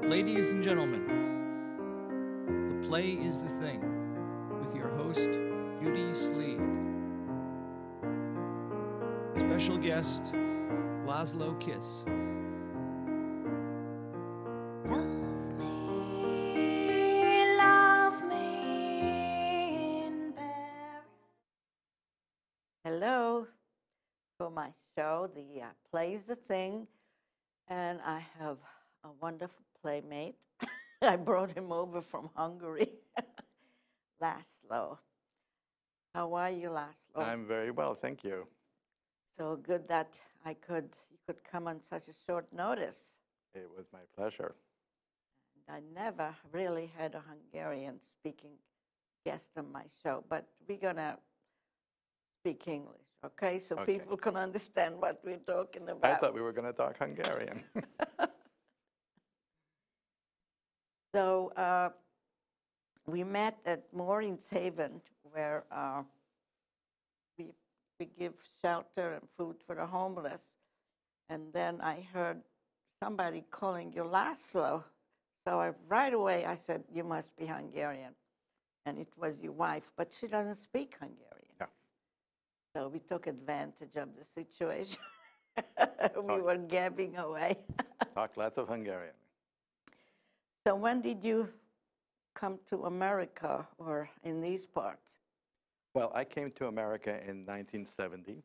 Ladies and gentlemen, the play is the thing with your host, Judy Sleed. Special guest, Laszlo Kiss. Love me in Paris. Hello, for my show, the Play's the Thing, and I have a wonderful playmate. I brought him over from Hungary, Laszlo. How are you, Laszlo? I'm very well, thank you. So good that you could come on such a short notice. It was my pleasure. I never really had a Hungarian speaking guest on my show, but we're gonna speak English, okay? So Okay. people can understand what we're talking I about. thought we were going to talk Hungarian. So we met at Maureen's Haven, where we give shelter and food for the homeless. And then I heard somebody calling you Laszlo. So right away I said, you must be Hungarian. And it was your wife, but she doesn't speak Hungarian. Yeah. So we took advantage of the situation. We were gabbing away. Talk lots of Hungarian. So when did you come to America or in these parts? Well, I came to America in 1970,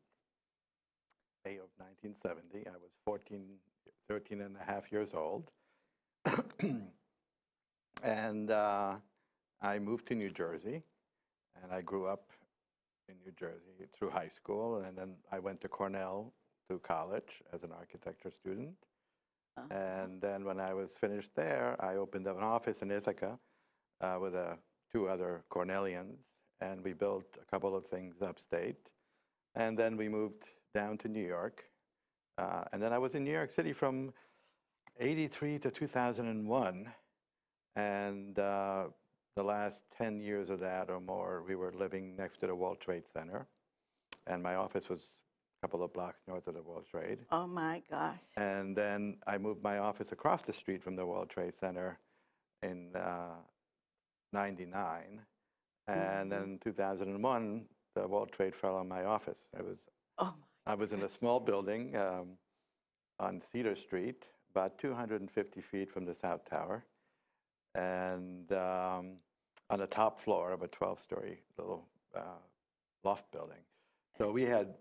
May of 1970. I was 13 and a half years old. And I moved to New Jersey, and I grew up in New Jersey through high school, and then I went to Cornell to college as an architecture student. And then when I was finished there, I opened up an office in Ithaca with two other Cornellians, and we built a couple of things upstate. And then we moved down to New York. And then I was in New York City from 83 to 2001. And the last 10 years of that or more, we were living next to the World Trade Center. And my office was a couple of blocks north of the World Trade. Oh my gosh. And then I moved my office across the street from the World Trade Center in 99. And then in 2001, the World Trade fell on my office. I was in a small building on Cedar Street, about 250 feet from the South Tower, and on the top floor of a 12-story little loft building. So we had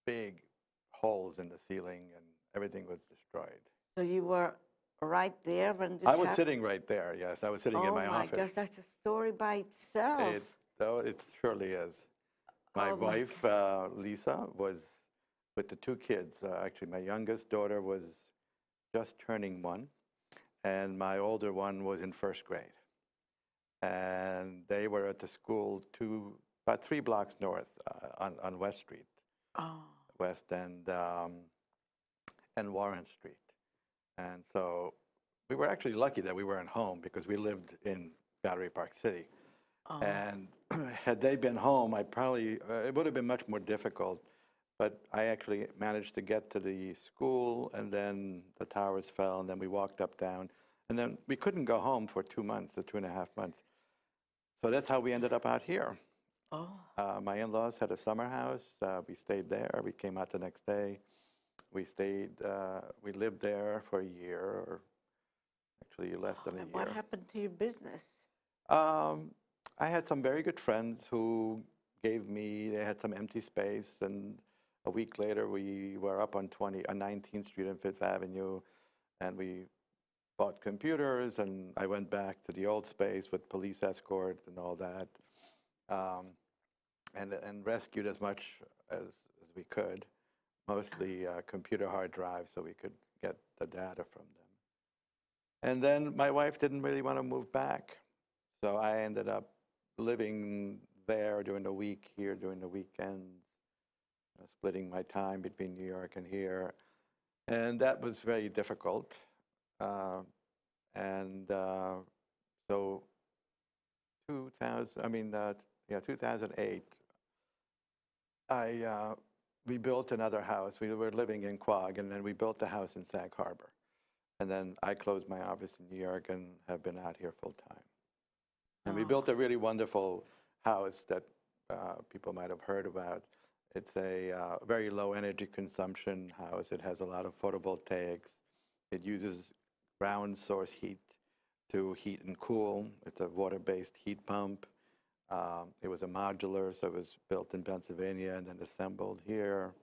big holes in the ceiling, and everything was destroyed. So you were right there when this I happened? was sitting right there, yes. I was sitting in my office. Oh my gosh, that's a story by itself. It surely is. My wife, Lisa, was with the two kids. Actually, my youngest daughter was just turning 1, and my older one was in first grade. And they were at the school about 3 blocks north on West Street. West and Warren Street. And so we were actually lucky that we weren't home because we lived in Battery Park City. And had they been home, it would have been much more difficult. But I actually managed to get to the school, and then the towers fell, and then we walked up, down. And then we couldn't go home for 2 months, or 2.5 months. So that's how we ended up out here. My in-laws had a summer house. We stayed there. We came out the next day. We lived there for a year, or actually less than a year. What happened to your business? I had some very good friends who they had some empty space, and a week later we were up on 19th Street and 5th Avenue, and we bought computers, and I went back to the old space with police escort and all that. And rescued as much as we could, mostly computer hard drives, so we could get the data from them. And then my wife didn't really want to move back, so I ended up living there during the week, here during the weekends, splitting my time between New York and here. And that was very difficult. So 2008, we built another house. We were living in Quogue, and then we built a house in Sag Harbor. And then I closed my office in New York and have been out here full time. And we Oh. built a really wonderful house that people might have heard about. It's a very low energy consumption house. It has a lot of photovoltaics. It uses ground source heat to heat and cool. It's a water-based heat pump. It was a modular, so it was built in Pennsylvania and then assembled here.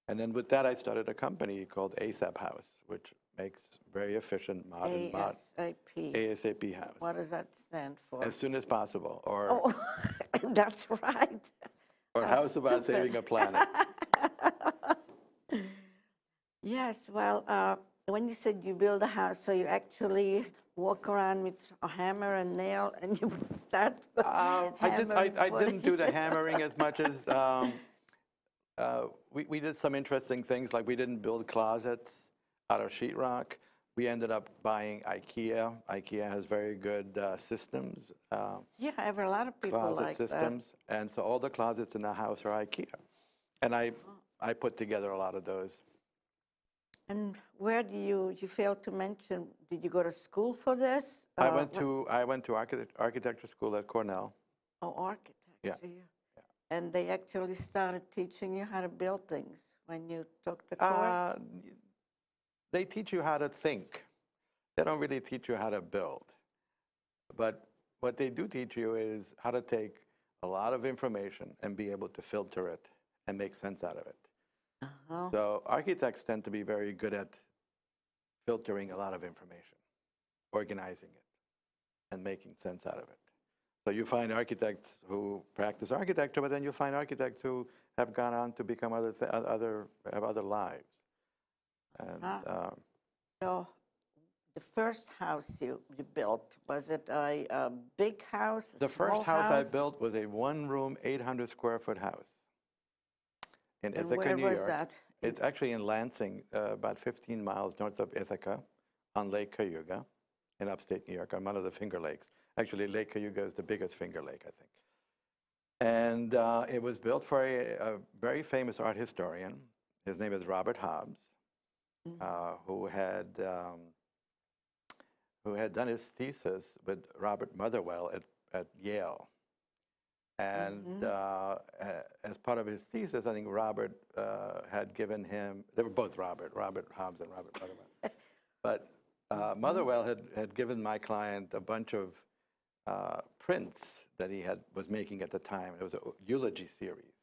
And then with that, I started a company called ASAP House, which makes very efficient modern ASAP. ASAP House. What does that stand for? As soon as possible, or Oh, that's right. or House About stupid. Saving a Planet. Yes, well, when you said you build a house, so you actually walk around with a hammer and nail and you start I hammering didn't do the wood. hammering as much as we did some interesting things, like we didn't build closets out of sheetrock. We ended up buying IKEA. IKEA has very good systems, Yeah, I have a lot of people closet like systems. And so all the closets in the house are IKEA. And I put together a lot of those. that. And where do you failed to mention, did you go to school for this? I went to architecture school at Cornell. Oh, architecture. Yeah. And they actually started teaching you how to build things when you took the course? They teach you how to think. They don't really teach you how to build. But what they do teach you is how to take a lot of information and be able to filter it and make sense out of it. Uh-huh. So architects tend to be very good at filtering a lot of information, organizing it, and making sense out of it. So you find architects who practice architecture, but then you find architects who have gone on to become have other lives. And So the first house you built, was it a big house? the first house I built was a one-room, 800 square foot house in And Ithaca, where New was York. that? It's actually in Lansing, about 15 miles north of Ithaca, on Lake Cayuga, in upstate New York, on one of the Finger Lakes. Actually, Lake Cayuga is the biggest Finger Lake, I think. And it was built for a very famous art historian. His name is Robert Hobbs, who had done his thesis with Robert Motherwell at Yale. And as part of his thesis, I think Robert had given him, they were both Robert Hobbs and Robert Motherwell. But Motherwell had given my client a bunch of prints that he was making at the time. It was a eulogy series.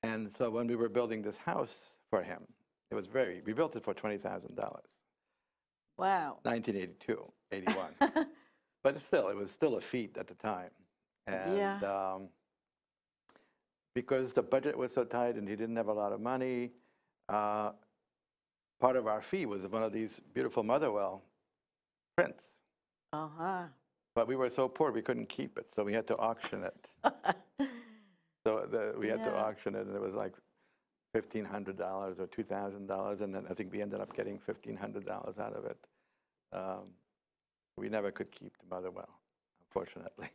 And so when we were building this house for him, we built it for $20,000. Wow. 1982, 81. But it was still a feat at the time. And because the budget was so tight and he didn't have a lot of money, part of our fee was one of these beautiful Motherwell prints. Uh-huh. But we were so poor we couldn't keep it, so we had to auction it. We had to auction it, and it was like $1,500 or $2,000, and then I think we ended up getting $1,500 out of it. We never could keep the Motherwell, unfortunately.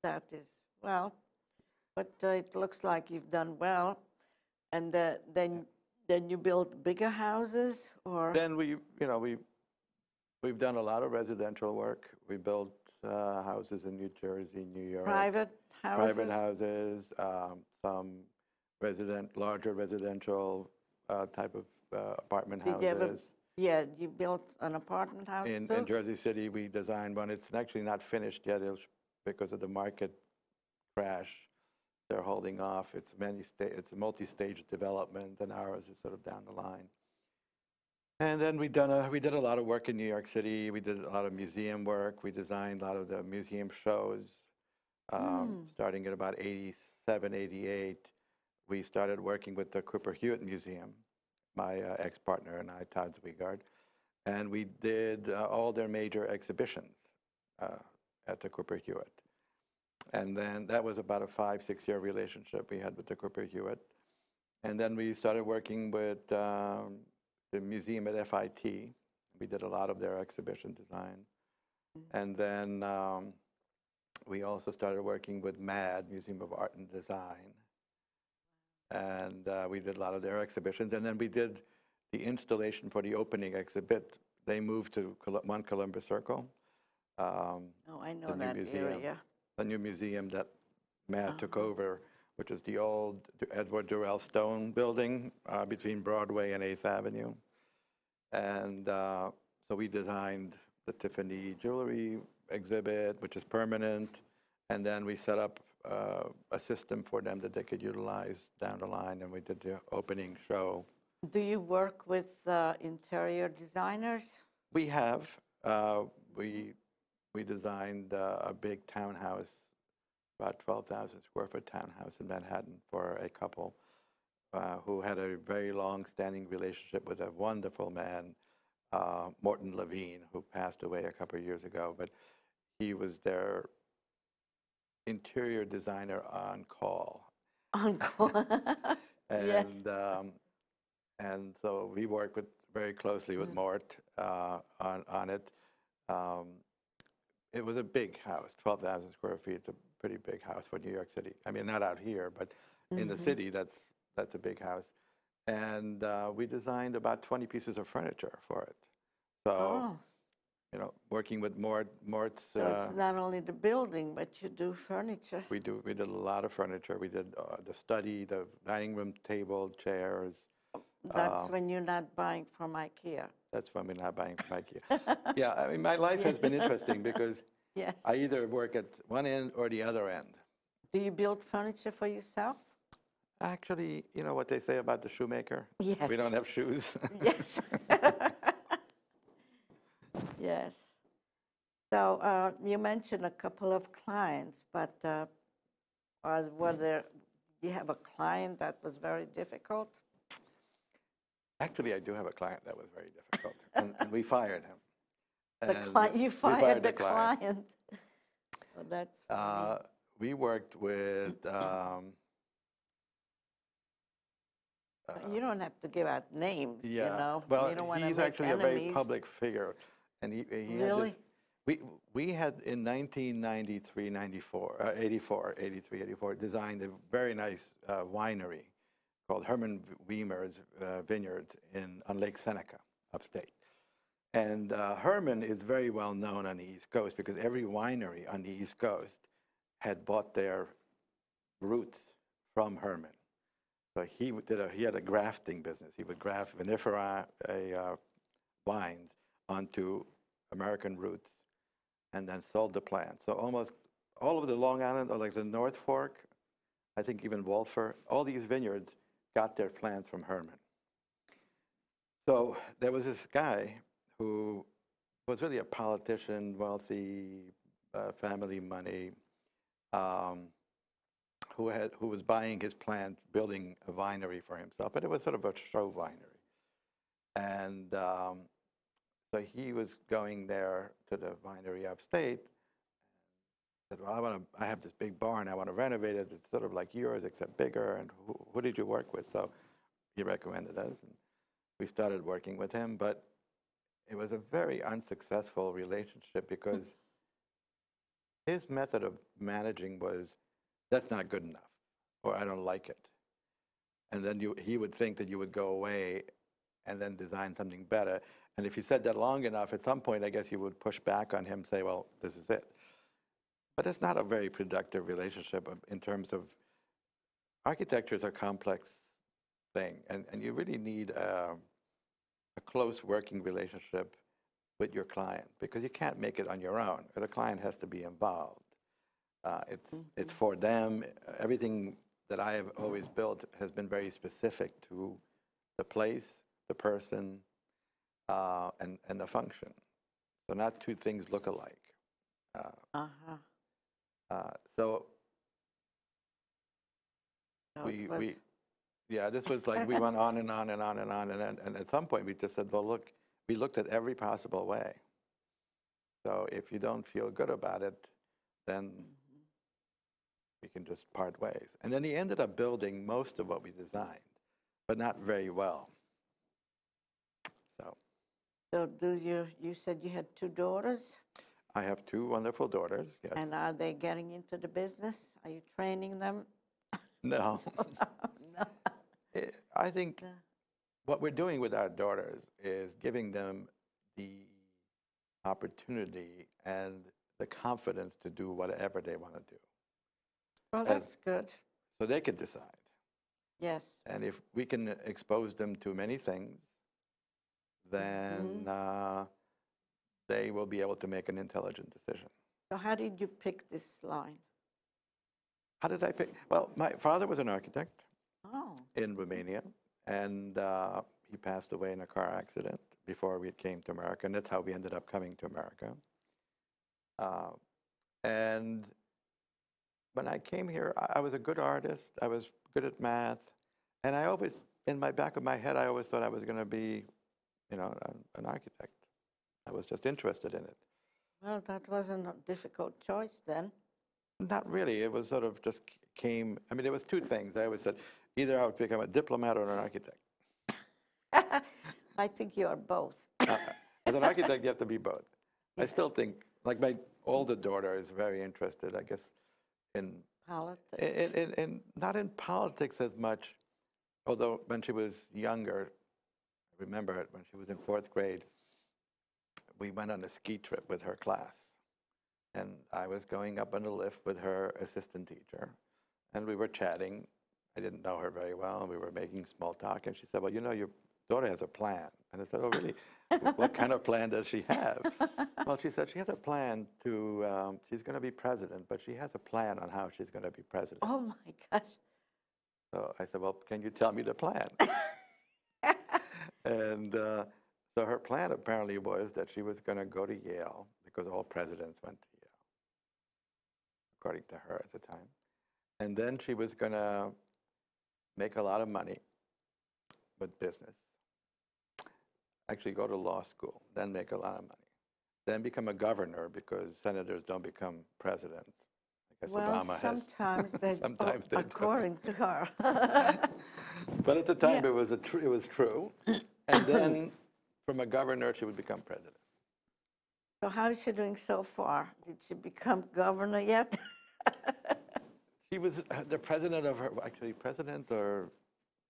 That is, well, but it looks like you've done well. And then you build bigger houses, or? Then we've done a lot of residential work. We built houses in New Jersey, New York. Private houses? Private houses, some larger residential type of apartment houses. You built an apartment house In too? Jersey City, we designed one. It's actually not finished yet. It was because of the market crash. They're holding off. It's a multi-stage development, and ours is sort of down the line. And then we did a lot of work in New York City. We did a lot of museum work. We designed a lot of the museum shows. Starting at about 87, 88, we started working with the Cooper Hewitt Museum, my ex-partner and I, Todd Zwigard. And we did all their major exhibitions at the Cooper Hewitt. And then that was about a 5-6 year relationship we had with the Cooper Hewitt. And then we started working with the museum at FIT. We did a lot of their exhibition design. And then we also started working with MAD, Museum of Art and Design. And we did a lot of their exhibitions. And then we did the installation for the opening exhibit, they moved to 1 Columbus Circle. Oh, I know The new that museum. area. The new museum that Matt took over, which is the old Edward Durrell Stone building between Broadway and 8th Avenue. And so we designed the Tiffany jewelry exhibit, which is permanent. And then we set up a system for them that they could utilize down the line. And we did the opening show. Do you work with interior designers? We have. We designed a big townhouse, about 12,000 square foot townhouse in Manhattan for a couple who had a very long-standing relationship with a wonderful man, Morton Levine, who passed away a couple of years ago. But he was their interior designer on call. On call. Yes. And so we worked very closely with Mort on it. It was a big house, 12,000 square feet. It's a pretty big house for New York City. I mean, not out here, but in the city, that's a big house. And we designed about 20 pieces of furniture for it. So, you know, working with Mort's. So it's not only the building, but you do furniture. We did a lot of furniture. We did the study, the dining room table, chairs. That's when you're not buying from IKEA. That's when we're not buying from IKEA. Yeah, I mean, my life has been interesting because Yes. I either work at one end or the other end. Do you build furniture for yourself? Actually, you know what they say about the shoemaker? Yes. We don't have shoes. Yes. Yes. So you mentioned a couple of clients, but do you have a client that was very difficult? Actually, I do have a client that was very difficult, and we fired him. You fired the client. Well, that's funny. We worked with. You don't have to give out names, Yeah. you know. Well, you don't want to he's make actually a enemies. very public figure, and he Really? had this. We had in 1993, 94, 84, 83, 84 designed a very nice winery called Herman Weimer's Vineyards on Lake Seneca, upstate. And Herman is very well known on the East Coast because every winery on the East Coast had bought their roots from Herman. So he had a grafting business. He would graft vinifera wines onto American roots and then sold the plants. So almost all of the Long Island, or like the North Fork, I think even Walford, all these vineyards got their plants from Herman. So there was this guy who was really a politician, wealthy, family money, who was buying his plant, building a winery for himself, but it was sort of a show winery. And so he was going there to the winery upstate. Said, well, I have this big barn. I want to renovate it. It's sort of like yours, except bigger. And who did you work with? So he recommended us, and we started working with him. But it was a very unsuccessful relationship because his method of managing was, that's not good enough, or I don't like it. And then he would think that you would go away and then design something better. And if he said that long enough, at some point, I guess you would push back on him, say, well, this is it. But it's not a very productive relationship in terms of architecture is a complex thing, and you really need a close working relationship with your client because you can't make it on your own. The client has to be involved. It's for them. Everything that I have always built has been very specific to the place, the person, and the function. So not two things look alike. So this was like we went on and on and on and on, and at some point we just said, well, look, we looked at every possible way. So if you don't feel good about it, then we can just part ways. And then he ended up building most of what we designed, but not very well. So you said you had 2 daughters? I have 2 wonderful daughters, yes. And are they getting into the business? Are you training them? No. No. I think what we're doing with our daughters is giving them the opportunity and the confidence to do whatever they want to do. Well, As- that's good. So they could decide. Yes. And if we can expose them to many things, then they will be able to make an intelligent decision. So how did you pick this line? How did I pick? Well, my father was an architect Oh. in Romania, and he passed away in a car accident before we came to America, and that's how we ended up coming to America. And when I came here, I was a good artist. I was good at math, and I always, in my back of my head, I always thought I was going to be, you know, an architect. I was just interested in it. Well, that wasn't a difficult choice then. Not really. It was sort of just came. I mean, there was two things. I always said, either I would become a diplomat or an architect. I think you are both. As an architect, you have to be both. I still think, like my older daughter is very interested, I guess, in Politics. in not in politics as much, although when she was younger, I remember it when she was in 4th grade, we went on a ski trip with her class. And I was going up on the lift with her assistant teacher, and we were chatting. I didn't know her very well, and we were making small talk. And she said, "Well, you know, your daughter has a plan." And I said, "Oh, really? What kind of plan does she have?" Well, she said she has a plan to, she's going to be president, but she has a plan on how she's going to be president. Oh my gosh. So I said, "Well, can you tell me the plan?" And so her plan apparently was that she was going to go to Yale, because all presidents went to Yale, according to her at the time. And then she was going to make a lot of money with business, actually go to law school, then make a lot of money, then become a governor, because senators don't become presidents. I guess Well, Obama has. sometimes they, Sometimes they don't. according to her. But at the time, Yeah. it was true. And then from a governor, she would become president. So how is she doing so far? Did she become governor yet? She was the president of her, actually president or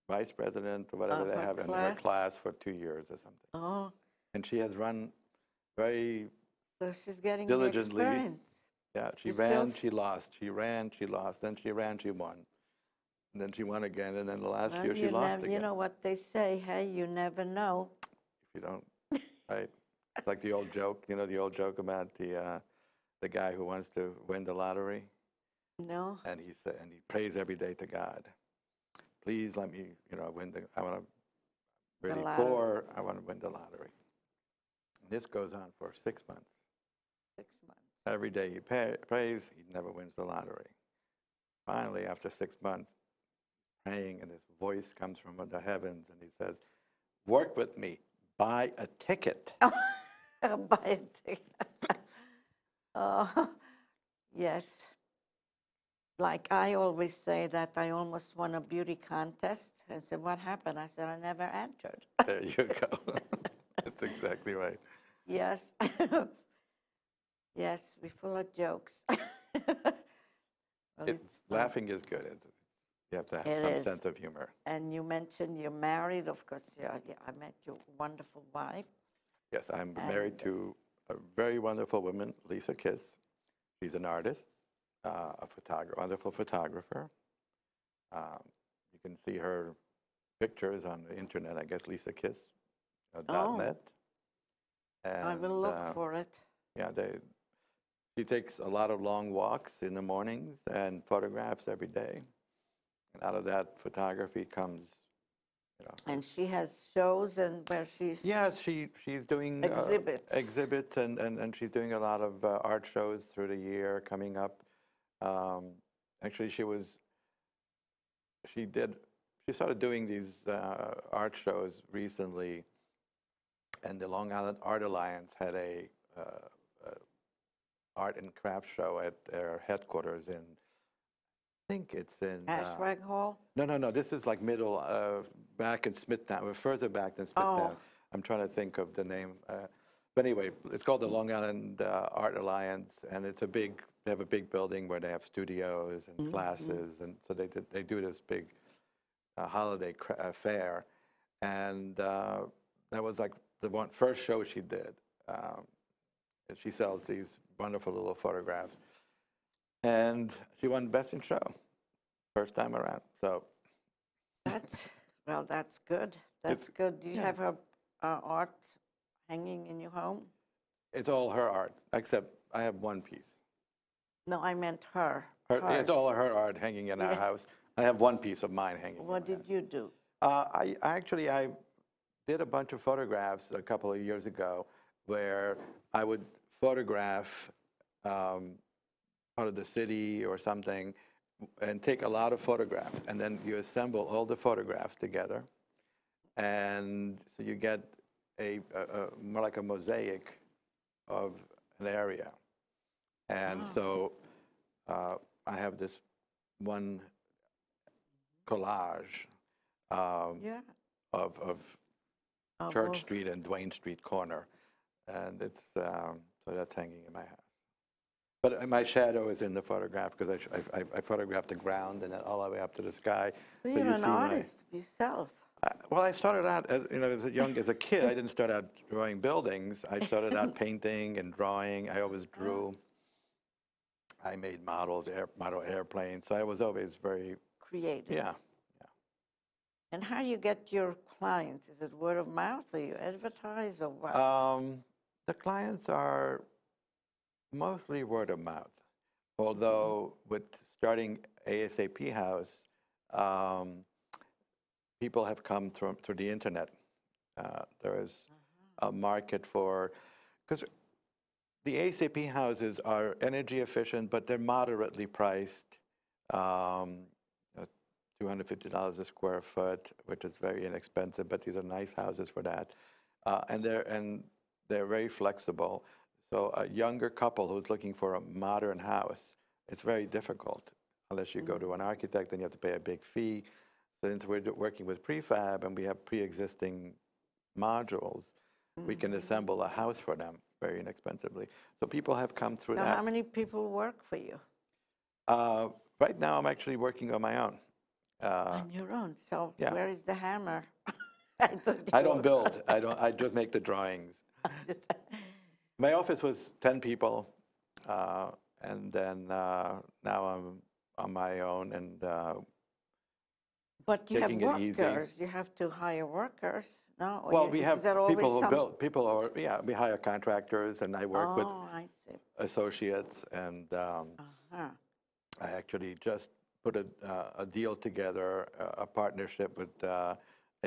vice president or whatever Of they her have in her class? class for 2 years or something. Oh, And she has run very, so she's getting Diligently. the experience. yeah, she She's ran, still- she lost, she ran, she lost, then she ran, she won. And then she won again, and then the last Well, year she you lost nev- again. You know what they say, hey, you never know. If you don't, right? It's like the old joke, you know, the old joke about the guy who wants to win the lottery. No? And he said, and he prays every day to God, please let me, you know, win I want to really lottery. poor, I want to win the lottery. And this goes on for 6 months. 6 months. Every day he prays, he never wins the lottery. Finally, after 6 months, praying, and his voice comes from the heavens, and he says, work with me, buy a ticket. Buy a ticket. Oh, yes. Like I always say that I almost won a beauty contest and said, what happened? I said, I never entered. There you go. That's exactly right. Yes. Yes, we're full of jokes. Well, it's fun. Laughing is good. You have to have It some is. sense of humor. And you mentioned you're married, of course. Yeah, I met your wonderful wife. Yes, I'm married to a very wonderful woman, Laszlo Kiss. She's an artist, a photographer, wonderful photographer. You can see her pictures on the internet, I guess, LisaKiss.net. I will look for it. Yeah, she takes a lot of long walks in the mornings and photographs every day. And out of that, photography comes, you know. And she has shows and where she's... Yes, she's doing exhibits, and she's doing a lot of art shows through the year coming up. Actually, she started doing these art shows recently, and the Long Island Art Alliance had a art and craft show at their headquarters in, I think it's in... Ashwag Hall? No. This is like back in Smithtown. We're further back than Smithtown. Oh. I'm trying to think of the name. But anyway, it's called the Long Island Art Alliance, and they have a big building where they have studios and classes, and so they do this big holiday fair. And that was like the first show she did. And she sells these wonderful little photographs. And she won Best in Show, first time around. So Well, that's good. That's good. Do you have her art hanging in your home? it's all her art, except I have one piece. No, I meant her. It's all her art hanging in our house. I have one piece of mine hanging. What did you do? I did a bunch of photographs a couple of years ago where I would photograph part of the city or something and take a lot of photographs, and then you assemble all the photographs together, and so you get a more like a mosaic of an area. And so I have this one collage of Church Street and Duane Street corner, and it's so that's hanging in my house. But my shadow is in the photograph because I photographed the ground and then all the way up to the sky. So you're an artist yourself. Well, I started out as as a kid. I didn't start out drawing buildings. I started out painting and drawing. I always drew. I made model airplanes. So I was always very creative. Yeah. And how do you get your clients? Is it word of mouth, or you advertise, or what? The clients are mostly word of mouth. Although with starting ASAP House, people have come through the internet. There is a market for, because the ASAP houses are energy efficient, but they're moderately priced. $250 a square foot, which is very inexpensive, but these are nice houses for that. And they're very flexible. So a younger couple who's looking for a modern house, it's very difficult unless you go to an architect and you have to pay a big fee. Since we're working with prefab and we have pre-existing modules, we can assemble a house for them very inexpensively. So people have come through that. How many people work for you? Right now, I'm actually working on my own. On your own. So yeah. Where is the hammer? I don't build. I just make the drawings. My office was 10 people, and then now I'm on my own and but you have taking it easy. workers. You have to hire workers, no? Or Well, we have people who build. People are we hire contractors, and I work with associates, and I actually just put a deal together, a partnership with a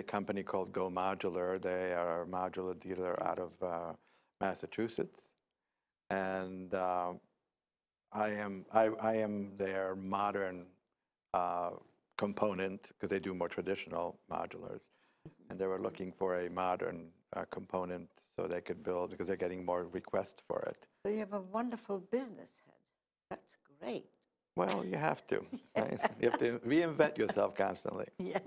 company called Go Modular. They are a modular dealer out of Massachusetts, and I am their modern component because they do more traditional modulars, and they were looking for a modern component so they could build because they're getting more requests for it. So you have a wonderful business head. That's great. Well, you have to. Right? You have to reinvent yourself constantly. Yes.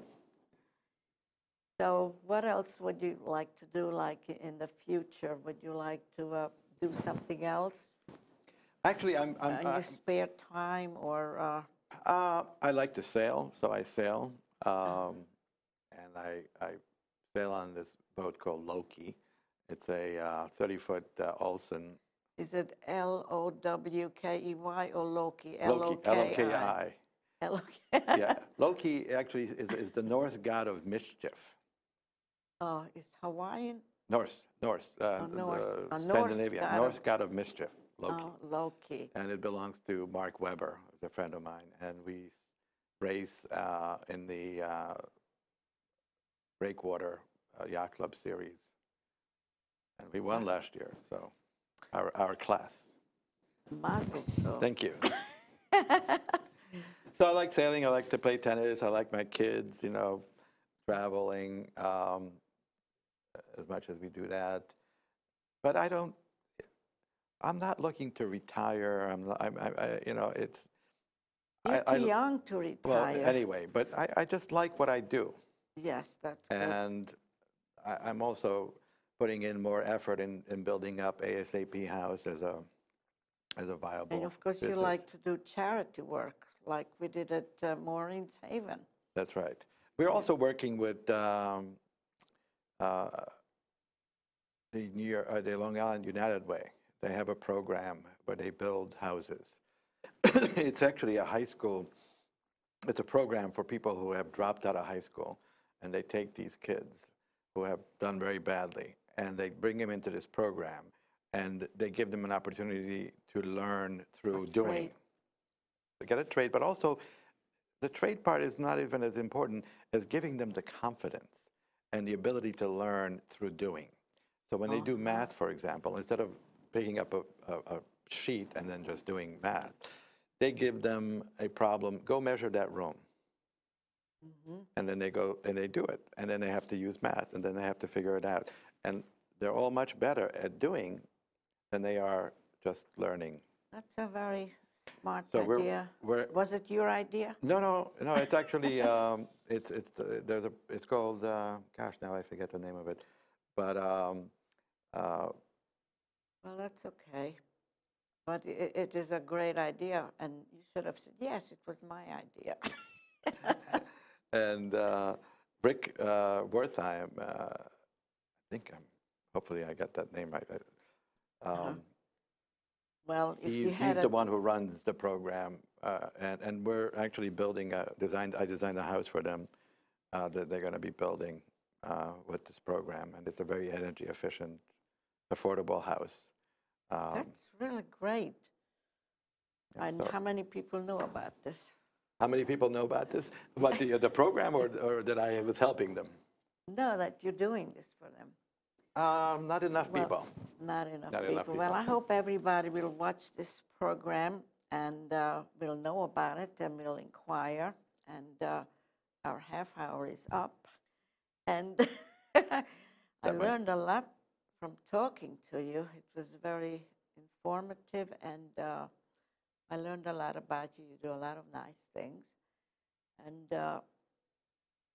So what else would you like to do, like in the future? Would you like to do something else? Actually, I'm in your spare time, or? I like to sail, so I sail. And I sail on this boat called Loki. It's a 30-foot Olsen. Is it L-O-W-K-E-Y or Loki? L-O-K-I. L-O-K-I. Yeah, Loki actually is the Norse god of mischief. Oh, is Hawaiian? Norse, Scandinavia, Norse god of mischief, Loki. Oh, Loki. And it belongs to Mark Webber, who's a friend of mine, and we race in the Breakwater Yacht Club Series, and we won last year. So. Our class. Mazel tov. Thank you. So I like sailing. I like to play tennis. I like my kids, traveling as much as we do that. But I'm not looking to retire. It's. You're too young to retire. Well, anyway, but I just like what I do. Yes, that's good. And I'm also putting in more effort in building up ASAP House as a viable And of course, business. you like to do charity work, like we did at Maureen's Haven. That's right. We're also working with uh, the Long Island United Way. They have a program where they build houses. It's actually a high school. It's a program for people who have dropped out of high school, and they take these kids who have done very badly, and they bring them into this program, and they give them an opportunity to learn through doing. trade. They get a trade, but also the trade part is not even as important as giving them the confidence and the ability to learn through doing. So when they do math, for example, instead of picking up a sheet and then just doing math, they give them a problem, go measure that room. And then they go and they do it. And then they have to use math, and then they have to figure it out. And they're all much better at doing than they are just learning. That's a very smart So idea. Was it your idea? No, it's actually, it's called, gosh, now I forget the name of it. But, Well, that's okay. But it is a great idea, and you should have said, yes, it was my idea. and Rick Wertheim, I think hopefully I got that name right. Well, if you He's had the one who runs the program, and we're actually building I designed a house for them that they're going to be building with this program, and it's a very energy efficient, affordable house. That's really great. Yeah, And so- how many people know about this? How many people know about this? About the program, or that I was helping them? No, that you're doing this for them. Not enough Well, people. Not enough Not people. enough Well, people. I hope everybody will watch this program and will know about it and will inquire. And our half hour is up. And I That might- learned a lot from talking to you. It was very informative, and I learned a lot about you. You do a lot of nice things. And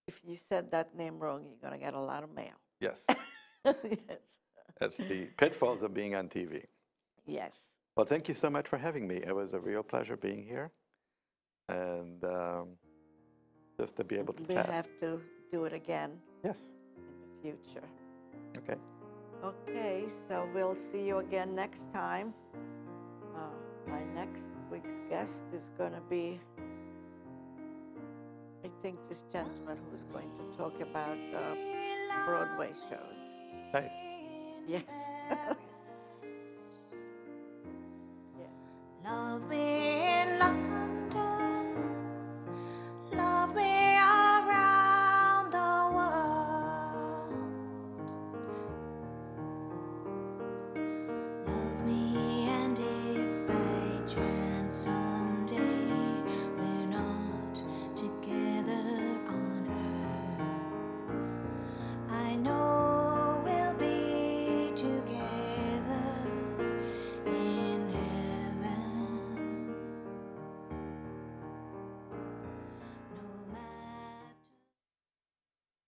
if you said that name wrong, you're going to get a lot of mail. Yes, Yes. that's the pitfalls of being on TV. Yes. Well, thank you so much for having me. It was a real pleasure being here, and just to be able to We chat. have to do it again Yes. in the future. Okay. Okay, so we'll see you again next time. My next week's guest is going to be, I think, this gentleman who's going to talk about Broadway shows. Nice. Yes. Yes. Love me